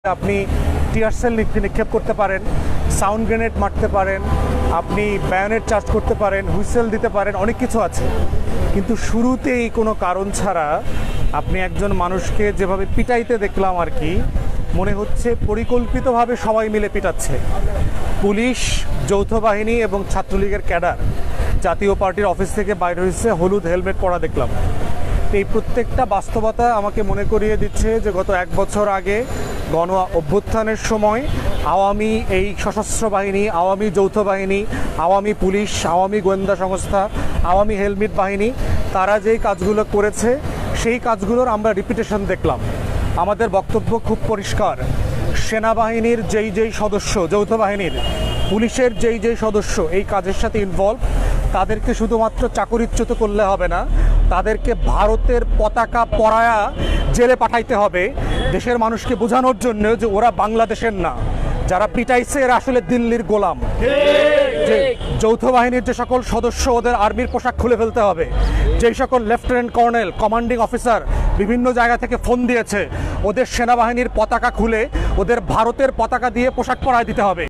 আপনি tear shell নিক্ষেপ করতে পারেন, সাউন্ড গ্রেনেড মারতে পারেন, আপনি বায়োনেট চার্জ করতে পারেন, হুইসেল দিতে পারেন, অনেক কিছু আছে। কিন্তু শুরুতেই কোনো কারণ ছাড়া আপনি একজন মানুষকে যেভাবে পিটাইতে দেখলাম আর কি, মনে হচ্ছে পরিকল্পিতভাবে সবাই মিলে পিটাচ্ছে। পুলিশ, যৌথ বাহিনী এবং ছাত্রলীগের ক্যাডার জাতীয় পার্টির অফিস থেকে বাইরে হয়েছে, হলুদ হেলমেট পরা দেখলাম। এই প্রত্যেকটা বাস্তবতা আমাকে মনে করিয়ে দিচ্ছে যে গত 1 বছর আগে গণ অভ্যুত্থানের সময় আওয়ামী এই সশস্ত্র বাহিনী, আওয়ামী যৌথ বাহিনী, আওয়ামী পুলিশ, আওয়ামী গোয়েন্দা সংস্থা, আওয়ামী হেলমেট বাহিনী তারা যেই কাজগুলো করেছে সেই কাজগুলোর আমরা রিপিটেশন দেখলাম। আমাদের বক্তব্য খুব পরিষ্কার, সেনাবাহিনীর যেই সদস্য, যৌথ বাহিনীর, পুলিশের যেই সদস্য এই কাজের সাথে ইনভলভ, তাদেরকে শুধুমাত্র চাকরিচ্যুত করলে হবে না, তাদেরকে ভারতের পতাকা পরায়া জেলে পাঠাইতে হবে, দেশের মানুষকে বোঝানোর জন্য যে ওরা বাংলাদেশের না, যারা পিটাইছে এরা আসলে দিল্লির গোলাম। যে যৌথ বাহিনীর যে সকল সদস্য ওদের আর্মির পোশাক খুলে ফেলতে হবে, যেই সকল লেফটেন্যান্ট কর্নেল, কমান্ডিং অফিসার বিভিন্ন জায়গা থেকে ফোন দিয়েছে ওদের সেনাবাহিনীর পতাকা খুলে ওদের ভারতের পতাকা দিয়ে পোশাক পরায় দিতে হবে।